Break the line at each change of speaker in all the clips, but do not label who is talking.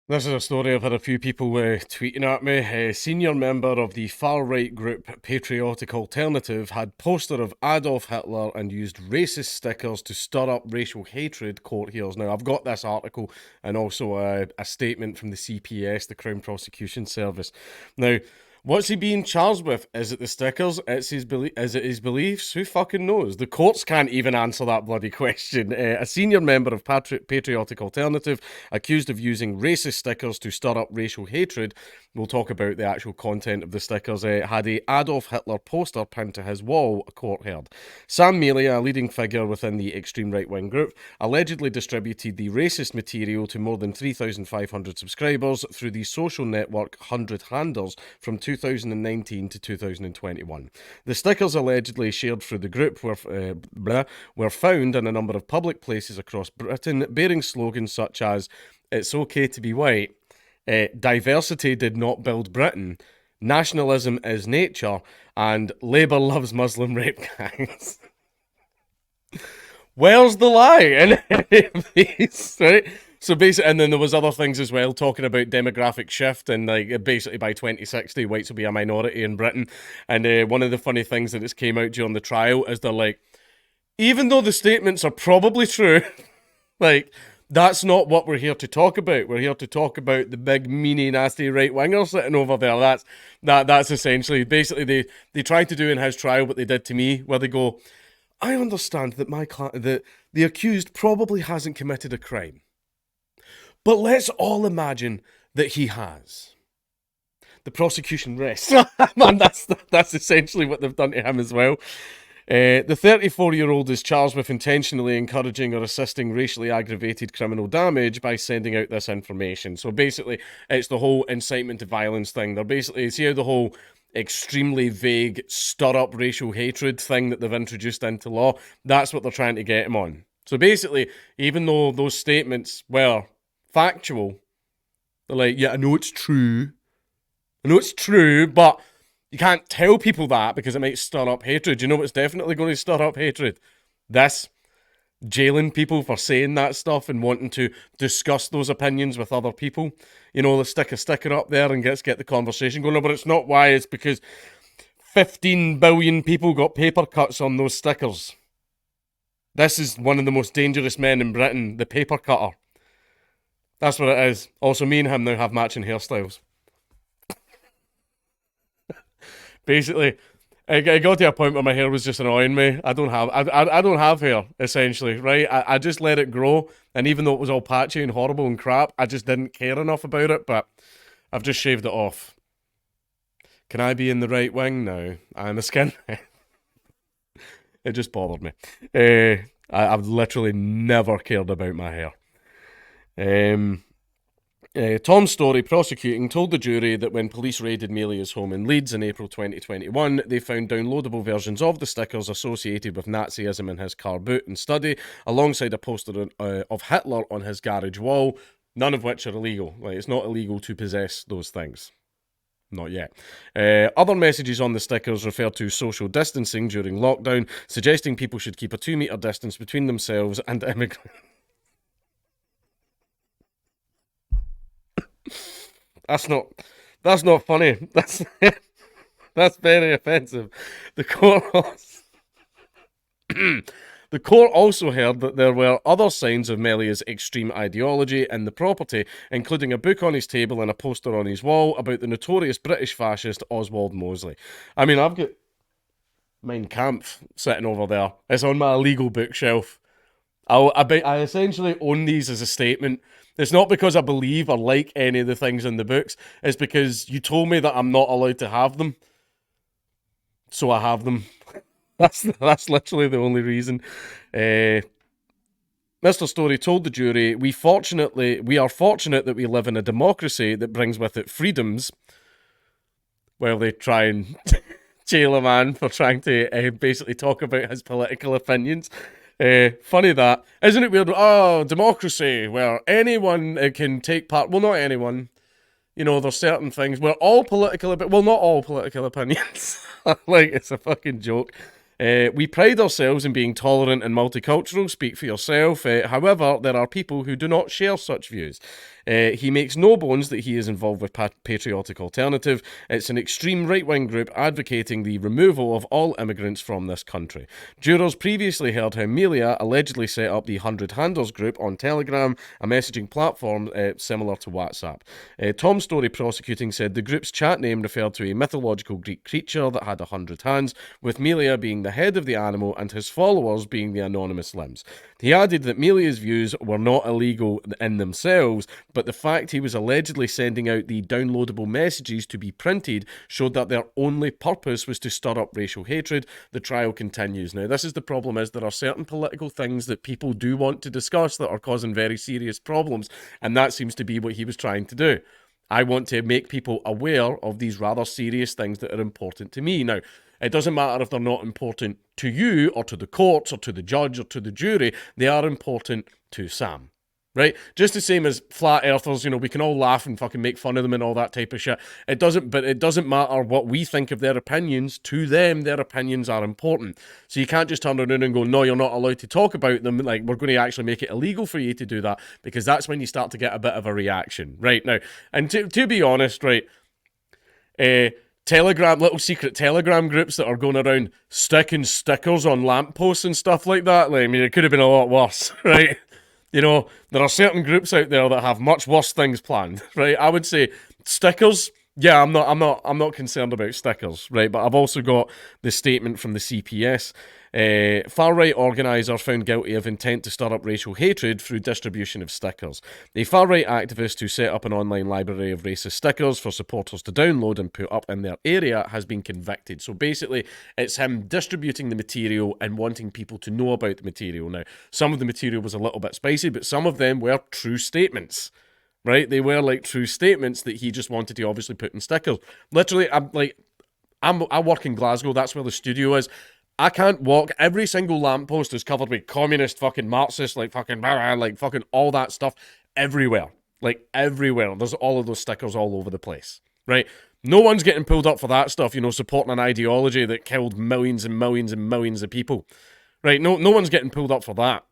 This is a story I've had a few people tweeting at me. A senior member of the far-right group Patriotic Alternative had poster of Adolf Hitler and used racist stickers to stir up racial hatred, court hears. Now, I've got this article and also a statement from the CPS, the Crown Prosecution Service. Now, what's he being charged with? Is it the stickers? Is it his beliefs? Who fucking knows? The courts can't even answer that bloody question. A senior member of Patriotic Alternative, accused of using racist stickers to stir up racial hatred, we'll talk about the actual content of the stickers, had a Adolf Hitler poster pinned to his wall, a court heard. Sam Melia, a leading figure within the extreme right-wing group, allegedly distributed the racist material to more than 3,500 subscribers through the social network 100 Handers from 2019 to 2021. The stickers allegedly shared through the group were found in a number of public places across Britain, bearing slogans such as "It's okay to be white," "Diversity did not build Britain," "Nationalism is nature," and "Labour loves Muslim rape gangs." Where's the lie in any of these, right? So basically, and then there was other things as well, talking about demographic shift and like basically by 2060, whites will be a minority in Britain. And one of the funny things that has came out during the trial is they're like, even though the statements are probably true, like that's not what we're here to talk about. We're here to talk about the big, meanie, nasty right winger sitting over there. That's essentially basically they tried to do in his trial what they did to me, where they go, I understand that that the accused probably hasn't committed a crime, but let's all imagine that he has. The prosecution rests. Man, that's essentially what they've done to him as well. The 34-year-old is charged with intentionally encouraging or assisting racially aggravated criminal damage by sending out this information. So basically, it's the whole incitement to violence thing. They're basically, see how the whole extremely vague stir up racial hatred thing that they've introduced into law, that's what they're trying to get him on. So basically, even though those statements were factual, they're like, yeah, I know it's true. I know it's true, but you can't tell people that because it might stir up hatred. You know what's definitely going to stir up hatred? This. Jailing people for saying that stuff and wanting to discuss those opinions with other people. You know, they stick a sticker up there and get the conversation going. No, but it's not why. It's because 15 billion people got paper cuts on those stickers. This is one of the most dangerous men in Britain, the paper cutter. That's what it is. Also, me and him now have matching hairstyles. Basically, I got to a point where my hair was just annoying me. I don't have hair essentially, right? I just let it grow, and even though it was all patchy and horrible and crap, I just didn't care enough about it. But I've just shaved it off. Can I be in the right wing now? I'm a skinhead. It just bothered me. I've literally never cared about my hair. Um, Tom Story, prosecuting, told the jury that when police raided Melia's home in Leeds in April 2021, they found downloadable versions of the stickers associated with Nazism in his car boot and study, alongside a poster of Hitler on his garage wall, none of which are illegal. Like, it's not illegal to possess those things. Not yet. Other messages on the stickers refer to social distancing during lockdown, suggesting people should keep a 2 metre distance between themselves and immigrants. That's not. That's not funny. That's very offensive. The court. The court also heard that there were other signs of Melia's extreme ideology in the property, including a book on his table and a poster on his wall about the notorious British fascist Oswald Mosley. I mean, I've got Mein Kampf sitting over there. It's on my illegal bookshelf. I essentially own these as a statement. It's not because I believe or like any of the things in the books. It's because you told me that I'm not allowed to have them, so I have them. That's literally the only reason. Mr. Story told the jury, we are fortunate that we live in a democracy that brings with it freedoms." While they try and jail a man for trying to basically talk about his political opinions. Funny that. Isn't it weird? Oh, democracy, where anyone can take part. Well, not anyone. You know, there's certain things where all political, well, not all political opinions. Like, it's a fucking joke. We pride ourselves in being tolerant and multicultural. Speak for yourself. However, there are people who do not share such views. He makes no bones that he is involved with Patriotic Alternative. It's an extreme right-wing group advocating the removal of all immigrants from this country. Jurors previously heard how Melia allegedly set up the 100 Handles group on Telegram, a messaging platform similar to WhatsApp. Tom Story prosecuting said the group's chat name referred to a mythological Greek creature that had 100 hands, with Melia being the head of the animal and his followers being the anonymous limbs. He added that Melia's views were not illegal in themselves, but the fact he was allegedly sending out the downloadable messages to be printed showed that their only purpose was to stir up racial hatred. The trial continues. Now, this is the problem, is there are certain political things that people do want to discuss that are causing very serious problems, and that seems to be what he was trying to do. I want to make people aware of these rather serious things that are important to me. Now, it doesn't matter if they're not important to you or to the courts or to the judge or to the jury. They are important to Sam, right? Just the same as flat earthers, you know, we can all laugh and fucking make fun of them and all that type of shit. It doesn't matter what we think of their opinions. To them, their opinions are important. So you can't just turn around and go, no, you're not allowed to talk about them. Like, we're going to actually make it illegal for you to do that, because that's when you start to get a bit of a reaction, right? Now, and to be honest, right, Telegram, little secret Telegram groups that are going around sticking stickers on lampposts and stuff like that. Like, I mean, it could have been a lot worse, right? You know, there are certain groups out there that have much worse things planned, right? I would say stickers. Yeah, I'm not concerned about stickers, right? But I've also got the statement from the CPS. Far-right organiser found guilty of intent to stir up racial hatred through distribution of stickers. A far-right activist who set up an online library of racist stickers for supporters to download and put up in their area has been convicted. So basically, it's him distributing the material and wanting people to know about the material. Now, some of the material was a little bit spicy, but some of them were true statements. Right? They were like true statements that he just wanted to obviously put in stickers. Literally, I work in Glasgow. That's where the studio is. I can't walk. Every single lamppost is covered with communist fucking Marxist, like fucking all that stuff everywhere. Like everywhere. There's all of those stickers all over the place. Right? No one's getting pulled up for that stuff, you know, supporting an ideology that killed millions and millions and millions of people. Right? No one's getting pulled up for that.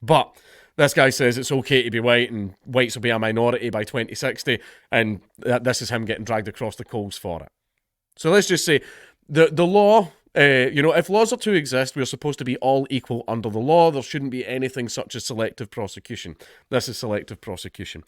But this guy says it's okay to be white and whites will be a minority by 2060, and this is him getting dragged across the coals for it. So let's just say the law, you know, if laws are to exist, we're supposed to be all equal under the law. There shouldn't be anything such as selective prosecution. This is selective prosecution.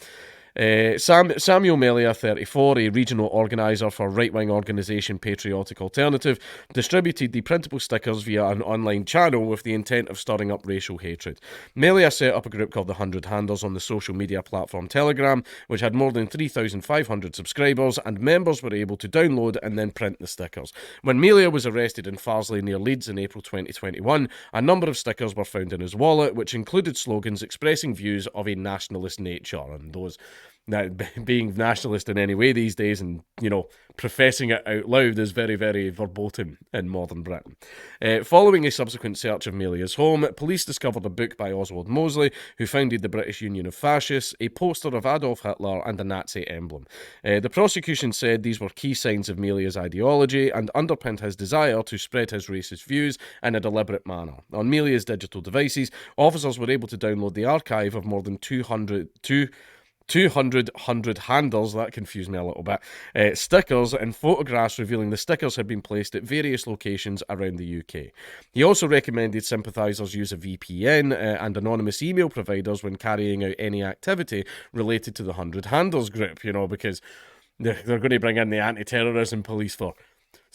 Samuel Melia, 34, a regional organiser for right-wing organisation Patriotic Alternative, distributed the printable stickers via an online channel with the intent of stirring up racial hatred. Melia set up a group called the 100 Handles on the social media platform Telegram, which had more than 3,500 subscribers, and members were able to download and then print the stickers. When Melia was arrested in Farsley near Leeds in April 2021, a number of stickers were found in his wallet, which included slogans expressing views of a nationalist nature, and those now, being nationalist in any way these days and, you know, professing it out loud is very, very verboten in modern Britain. Following a subsequent search of Melia's home, police discovered a book by Oswald Mosley, who founded the British Union of Fascists, a poster of Adolf Hitler and a Nazi emblem. The prosecution said these were key signs of Melia's ideology and underpinned his desire to spread his racist views in a deliberate manner. On Melia's digital devices, officers were able to download the archive of more than 200 handles, that confused me a little bit, stickers and photographs revealing the stickers had been placed at various locations around the UK. He also recommended sympathisers use a VPN and anonymous email providers when carrying out any activity related to the 100 Handles group, you know, because they're going to bring in the anti-terrorism police for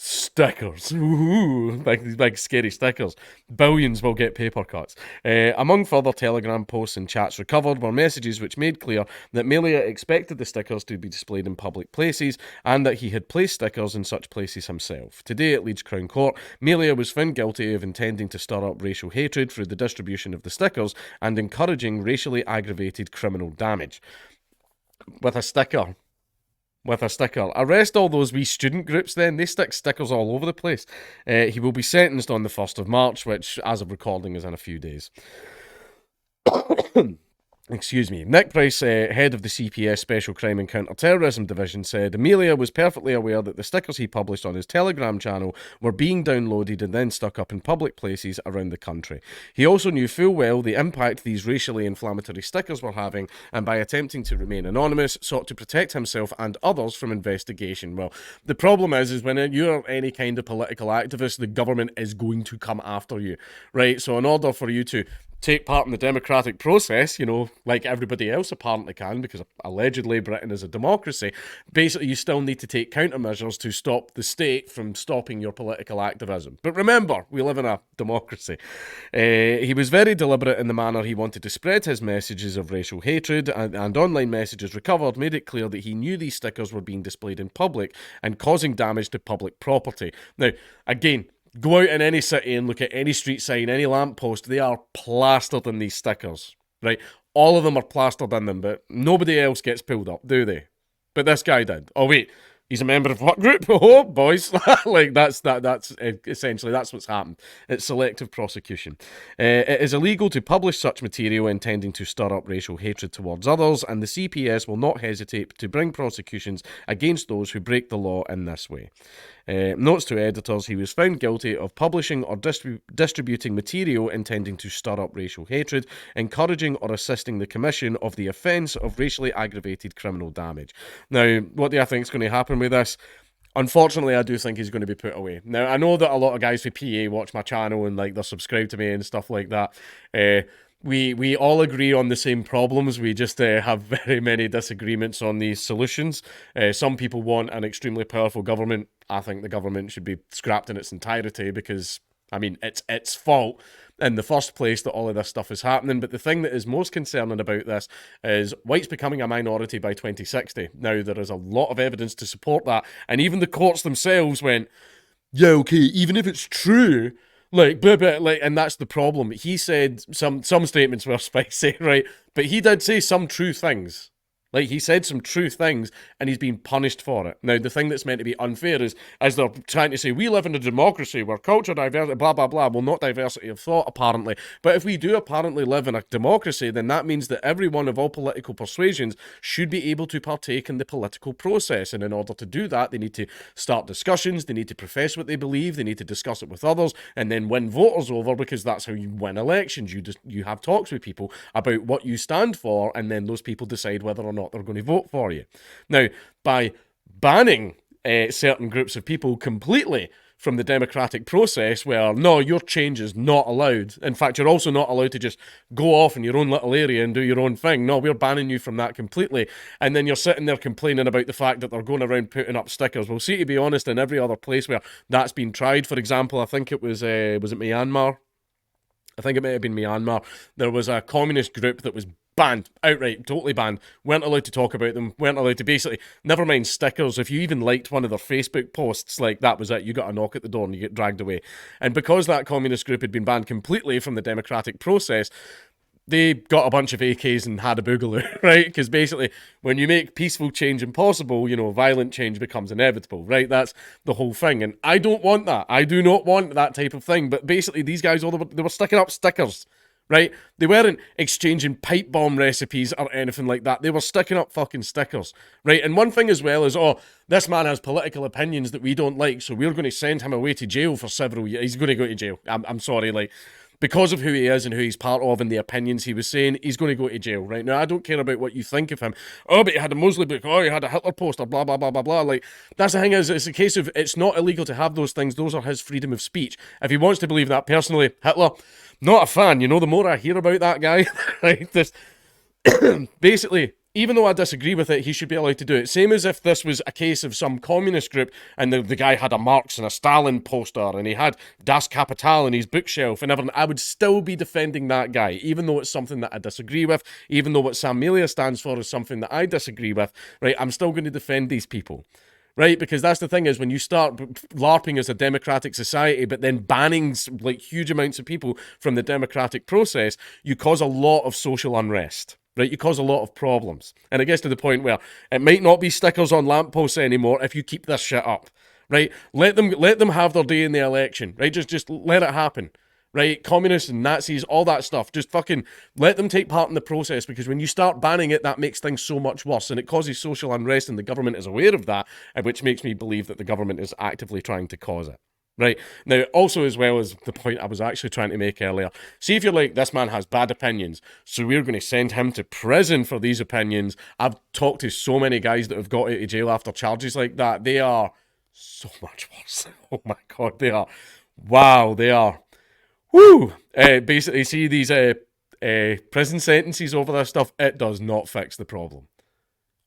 stickers. Ooh, big scary stickers. Billions will get paper cuts. Among further Telegram posts and chats recovered were messages which made clear that Melia expected the stickers to be displayed in public places and that he had placed stickers in such places himself. Today at Leeds Crown Court, Melia was found guilty of intending to stir up racial hatred through the distribution of the stickers and encouraging racially aggravated criminal damage. With a sticker. Arrest all those wee student groups then. They stick stickers all over the place. He will be sentenced on the 1st of March, which, as of recording, is in a few days. Excuse me. Nick Price, head of the CPS Special Crime and Counter-Terrorism Division, said Amelia was perfectly aware that the stickers he published on his Telegram channel were being downloaded and then stuck up in public places around the country. He also knew full well the impact these racially inflammatory stickers were having, and by attempting to remain anonymous, sought to protect himself and others from investigation. Well, the problem is when you're any kind of political activist, the government is going to come after you, right? So in order for you to take part in the democratic process, like everybody else apparently can, because allegedly Britain is a democracy, basically you still need to take countermeasures to stop the state from stopping your political activism. But remember, we live in a democracy. He was very deliberate in the manner he wanted to spread his messages of racial hatred, and online messages recovered made it clear that he knew these stickers were being displayed in public and causing damage to public property. Now, again, go out in any city and look at any street sign, any lamppost, they are plastered in these stickers, right? All of them are plastered in them, but nobody else gets pulled up, do they? But this guy did. Oh, wait, he's a member of what group? Oh, boys. Like, that's essentially, that's what's happened. It's selective prosecution. It is illegal to publish such material intending to stir up racial hatred towards others, and the CPS will not hesitate to bring prosecutions against those who break the law in this way. Notes to editors, he was found guilty of publishing or distributing material intending to stir up racial hatred, encouraging or assisting the commission of the offence of racially aggravated criminal damage. Now, what do I think is going to happen with this? Unfortunately, I do think he's going to be put away. Now, I know that a lot of guys with PA watch my channel and they're subscribed to me and stuff like that. We all agree on the same problems. We just have very many disagreements on these solutions. Some people want an extremely powerful government. I think the government should be scrapped in its entirety because, it's its fault in the first place that all of this stuff is happening. But the thing that is most concerning about this is whites becoming a minority by 2060. Now, there is a lot of evidence to support that. And even the courts themselves went, yeah, okay, even if it's true, and that's the problem. He said some statements were spicy, right? But he did say some true things. He said some true things, and he's been punished for it. Now, the thing that's meant to be unfair is, as they're trying to say, we live in a democracy where culture, diversity, blah, blah, blah, well, not diversity of thought, apparently. But if we do apparently live in a democracy, then that means that everyone of all political persuasions should be able to partake in the political process. And in order to do that, they need to start discussions, they need to profess what they believe, they need to discuss it with others, and then win voters over, because that's how you win elections. You have talks with people about what you stand for, and then those people decide whether or not they're going to vote for you. Now, by banning certain groups of people completely from the democratic process, where, no, your change is not allowed. In fact, you're also not allowed to just go off in your own little area and do your own thing. No, we're banning you from that completely. And then you're sitting there complaining about the fact that they're going around putting up stickers. Well, see, to be honest, in every other place where that's been tried, for example, I think it was it Myanmar? I think it may have been Myanmar. There was a communist group that was banned, outright, totally banned. Weren't allowed to talk about them, weren't allowed to basically, never mind stickers, if you even liked one of their Facebook posts, that was it, you got a knock at the door and you get dragged away. And because that communist group had been banned completely from the democratic process, they got a bunch of AKs and had a boogaloo, right? Because basically, when you make peaceful change impossible, violent change becomes inevitable, right? That's the whole thing. And I don't want that. I do not want that type of thing. But basically, these guys, they were sticking up stickers, right? They weren't exchanging pipe bomb recipes or anything like that. They were sticking up fucking stickers, right? And one thing as well is, this man has political opinions that we don't like, so we're going to send him away to jail for several years. He's going to go to jail. I'm sorry, because of who he is and who he's part of and the opinions he was saying, he's going to go to jail, right? Now, I don't care about what you think of him. Oh, but he had a Muslim book. Oh, he had a Hitler poster, blah, blah, blah, blah, blah. That's the thing is, it's a case of, it's not illegal to have those things. Those are his freedom of speech. If he wants to believe that personally, Hitler, not a fan. The more I hear about that guy, right? Basically, even though I disagree with it, he should be allowed to do it. Same as if this was a case of some communist group and the guy had a Marx and a Stalin poster and he had Das Kapital in his bookshelf and everything. I would still be defending that guy, even though it's something that I disagree with, even though what Sam Melia stands for is something that I disagree with, right? I'm still going to defend these people. Right, because that's the thing is, when you start LARPing as a democratic society, but then banning huge amounts of people from the democratic process, you cause a lot of social unrest. Right, you cause a lot of problems. And it gets to the point where it might not be stickers on lampposts anymore if you keep this shit up. Right? Let them have their day in the election. Right? Just let it happen. right? Communists and Nazis, all that stuff. Just fucking let them take part in the process, because when you start banning it, that makes things so much worse, and it causes social unrest, and the government is aware of that, which makes me believe that the government is actively trying to cause it. Right. Now, also, as well as the point I was actually trying to make earlier, see if you're like, this man has bad opinions, so we're going to send him to prison for these opinions. I've talked to so many guys that have got out of jail after charges like that. They are so much worse. Oh my God, they are. Wow, they are. Woo! Basically, see these prison sentences over this stuff, it does not fix the problem.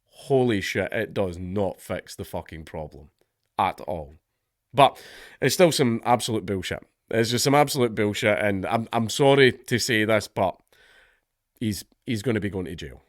Holy shit, it does not fix the fucking problem at all. But it's still some absolute bullshit. It's just some absolute bullshit, and I'm sorry to say this, but he's going to be going to jail.